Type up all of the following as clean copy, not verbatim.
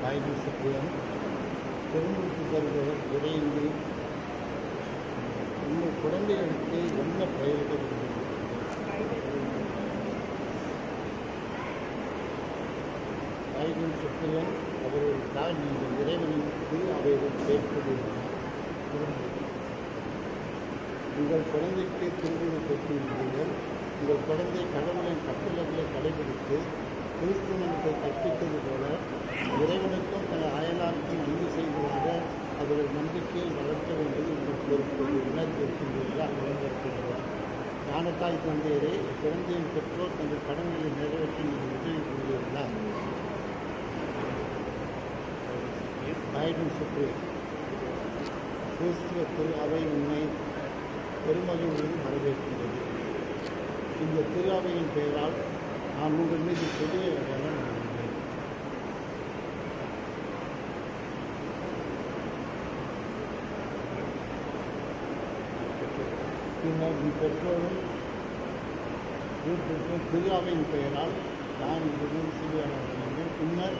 Biden Supreme, திருமணத்து தருபவர் இடையின்றி உங்கள் குழந்தைகளுக்கு என்ன பெயரிட Biden Supreme அவர்களுக்காக நீங்கள் இறைவனுக்கு அவைகள் கேட்கிறீர்கள். உங்கள் குழந்தைக்கு திருமணம் பெற்றிருக்கிறீர்கள். உங்கள் குழந்தை கடவுளின் கட்டளைகளை கடைபிடித்து கிறிஸ்துவனுக்கு கற்பித்தது போல இறைவனுக்கும் தன் அயலாருக்கும் நன்மை செய்வதாக அவர்கள் நம்பிக்கையில் வளர்க்க வேண்டியது உங்கள் பொறுப்பு உணர்ந்திருக்கின்றீர்களா உணர்ந்திருக்கின்றனர். ஞானத்தாய் தந்தையரே, குழந்தையின் பெற்றோர் தங்கள் கடமைகளை நிறைவேற்றி நீங்கள் உதவி புரிகிறீர்களா? பைடன் சுப்ரீம் கிறிஸ்துவ திரு அவை உண்மை பெருமகிழ்வுடன் வரவேற்கின்றது. இந்த திரு அவையின் பெயரால் நான் உங்கள் மீது பெரிய நம்புகிறேன். பின்னர் உன் பெற்றோரும் திரு அவையின் பெயரால் நான் உங்கள் மீது சிறியவர்கள். பின்னர்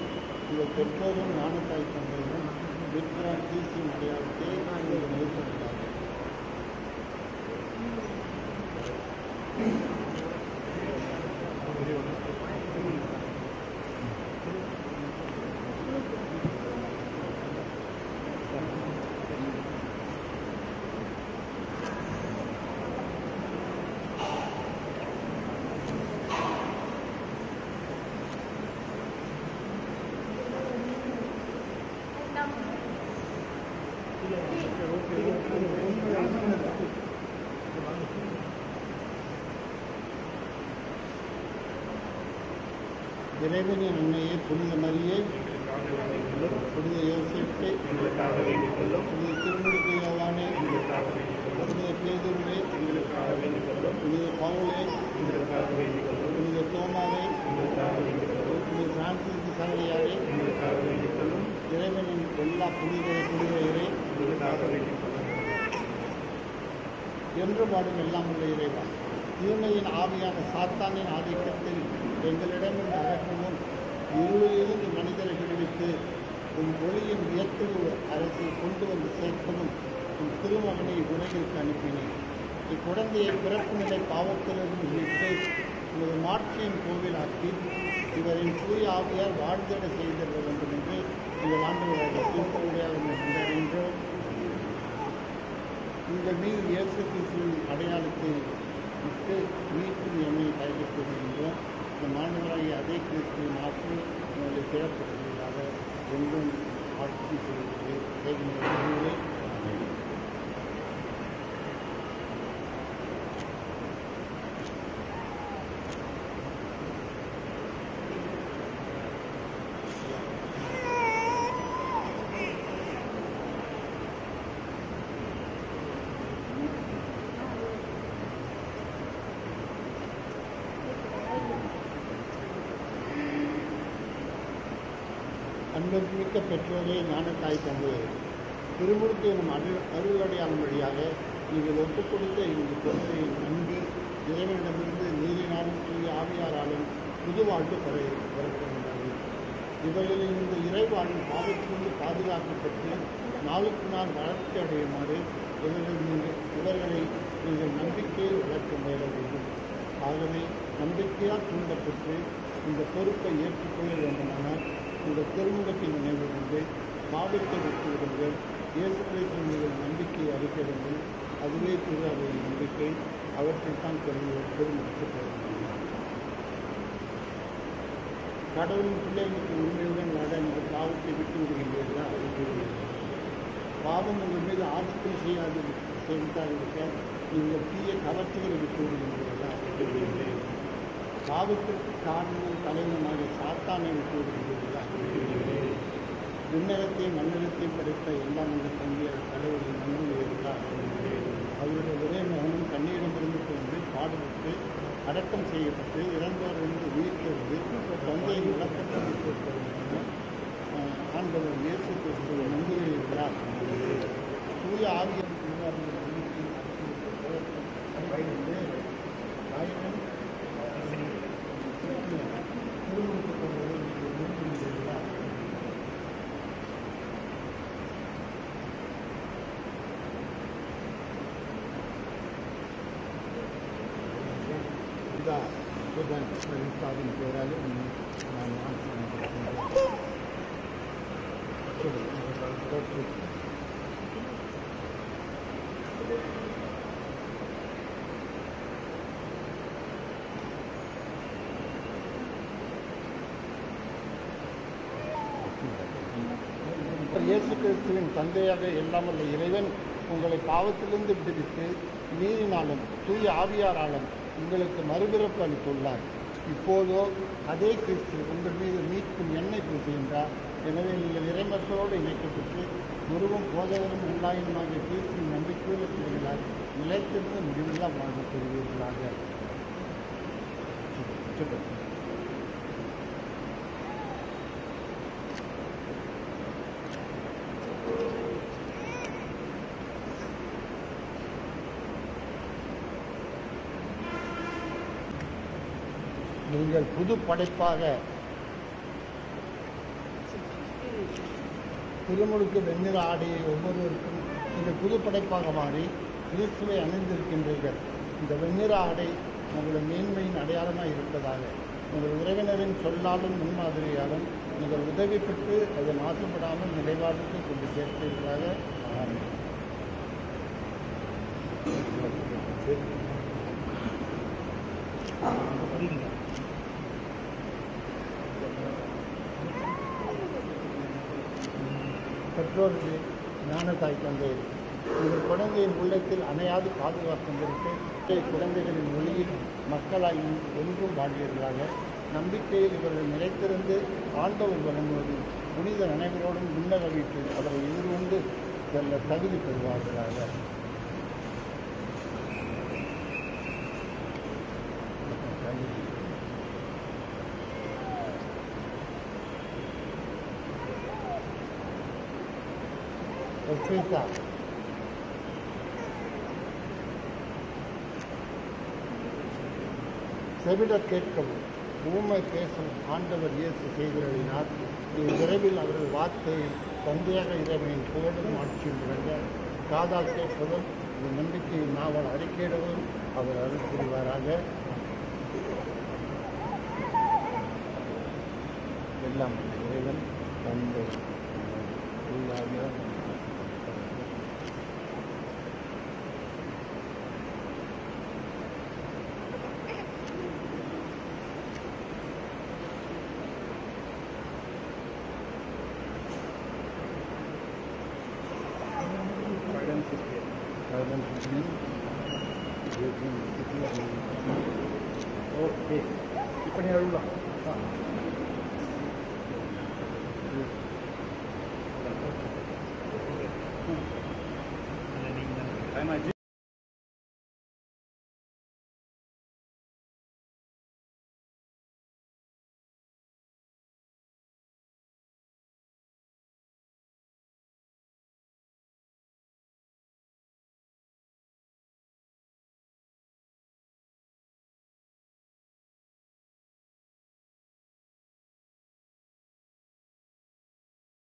உங்கள் பெற்றோரும் ஞானத்தாய் தந்தையும் விக்ரான் டிசி அடையாளத்தை நீங்கள் நிறுத்தினார்கள். இறைவனின் அன்னையை புனித மரியை, புனித யோசேப்பை, புனித திருமுழுக்கு யோவானே, புனித பேதுருவே, புனித பவுலே, புனித தோமாவே, புனித பிரான்சிஸ் சகலியாரே, இறைவனின் எல்லா புனிதரையே என்று பாடும் எல்லாம் உள்ள இறைவா, தீமையின் ஆவியான சாத்தானின் ஆதிக்கத்தில் எங்களிடமிருந்து அகற்றவும் இருளிலிருந்து மனிதரை விடுவித்து உன் ஒளியின் உயர்த்துவ அரசை கொண்டு வந்து சேர்க்கவும் உன் திருமகனை உலகிற்கு அனுப்பினேன். இக்குழந்தையை பிறப்பு நிலை பாவத்திலிருந்து மீட்டு உனது மாட்சியின் கோவிலாக்கி இவரின் தூய ஆவியார் வாழ்ந்திட செய்திட வேண்டும் என்று உங்கள் ஆண்டவராக தீர்ப்புடையாக கொண்டாடுகின்றோம். உங்கள் மீது இயேசு கிறிஸ்துவின் அடையாளத்தை விட்டு மீட்டும் எண்ணெயை கைப்பற்றுகின்றோம். இந்த மாணவராகிய அதே கிறிஸ்துவின் ஆட்சி உங்களை கிழப்பட்டதாக என்றும் ஆட்சி செய்கிறது. அன்புமிக்க பெற்றோரே, ஞானத்தாய் தந்தையரே, திருமுழுக்கு எனும் அருளடையாளம் வழியாக நீங்கள் ஒப்புக் கொடுத்த இந்த குழந்தையை நம்பி இறைவனிடமிருந்து நீரினாலும் தூய ஆவியாராலும் புது வாழ்வு பெறப்படுகின்றது. இவர்களின் இந்த இறைவாழ்வின் பாவத்திலிருந்து பாதுகாக்கப்பட்டு நாளுக்கு நாள் வளர்ச்சி அடையுமாறு இவர்களை நீங்கள் நம்பிக்கையில் வளர்க்க முயல வேண்டும். ஆகவே நம்பிக்கையால் தூண்டப்பட்டு இந்த பொறுப்பை ஏற்றுக்கொள்ள வேண்டுமானால் இந்த திருமுகத்தின் நினைவு கொண்டு பாவத்தை விட்டுவிடுங்கள். இயேசு கிறிஸ்து மீது நம்பிக்கை அறிக்கையிடுங்கள். அதுவே திருவாரூரின் நம்பிக்கை. அவற்றைத்தான் பெருமிச்சு கடவுளின் பிள்ளைகளுக்கு உண்மையுடன் வாழ நீங்கள் பாவத்தை விட்டு விடுகின்றீர்களா? பாவம் உங்கள் மீது ஆதிக்கம் செய்தாயிருக்க நீங்கள் தீய கவர்ச்சிகளை விட்டு விடுகின்றீர்களா? பாவத்திற்கு காரணமும் தலைவனாக சாத்தானை விட்டு விடுகின்றீர்களா? விண்ணகத்தையும் மண்ணகத்தையும் படைத்த எல்லாம் உங்கள் தங்கிய தலைவரை நம்புகிறீர்களா? அவருடைய ஒரே மகனும் கண்ணீரிடமிருந்து கொண்டு பாடுபட்டு அடக்கம் செய்யப்பட்டு இறந்தோரிலிருந்து உயிர்த்தெழுந்து தந்தையின் விளக்கத்தை ஆண்டவர் இயேசு கிறிஸ்துவை நம்புகிறீர்களா? தூய ஆவியின் புதன் பரிசாவின் பேரால் நான் இயேசு கிறிஸ்துவின் தந்தையாக எல்லாம் உள்ள இறைவன் உங்களை பாவத்திலிருந்து விடுவித்து நீரினாலும் தூய ஆவியாராலும் உங்களுக்கு மறுபிறப்பு அளித்துள்ளார். இப்போதோ அதே கிறிஸ்து உங்கள் மீது மீட்கும் எண்ணெய் பூசுகின்றார். எனவே நீங்கள் இறைமற்றோடு இணைக்கப்பட்டு குருவும் போதகரும் உள்ளாயுமாகிய கிறிஸ்துவின் நம்பிக்கையுள்ள பிள்ளைகளால் நிலைத்திருந்து முடிவில்லா வாழ்வு பெறுவீர்களாக. நீங்கள் புது படைப்பாக திருமுழுக்கு வெண்ணிற ஆடையை ஒவ்வொருவருக்கும் நீங்கள் புது படைப்பாக மாறி கிறிஸ்துவை அணிந்திருக்கின்றீர்கள். இந்த வெண்ணிற ஆடை உங்கள் மேன்மையின் அடையாளமாக இருப்பதாக உங்கள் உறவினரின் சொல்லாலும் முன்மாதிரியாலும் நீங்கள் உதவி பெற்று அதை மாற்றப்படாமல் நிலைவாழ்வுக்கு கொண்டு சேர்ப்பீர்களாக. பெற்றோருக்கு ஞான தாய் தந்தை உங்கள் குழந்தையின் உள்ளத்தில் அணையாது பாதுகாக்கின்றிருக்கு. குழந்தைகளின் மொழியில் மக்களாயும் என்றும் வாழ்வீர்களாக. நம்பிக்கையில் இவர்கள் நிலைத்திருந்து ஆண்டவர் வழங்குவது புனித அனைவரோடும் விண்ணக வீட்டில் அவரை எதிர்கொண்டு செல்ல தகுதி பெறுவார்களாக. செவிடர் கேட்கவும் ஊமை பேசும் ஆண்டவர் இயேசு செய்கிறதினால் விரைவில் அவர்கள் வார்த்தையில் தந்தையாக இறைவனின் புகழும் ஆட்சியும் விளங்க காதால் கேட்பதும் இந்த நம்பிக்கையின் நாவல் அறிக்கையிடவும் அவர் அருள் புரிவாராக. எல்லாம் இறைவன் தந்தை ஓகே இப்போ நீ அழுவலாம்.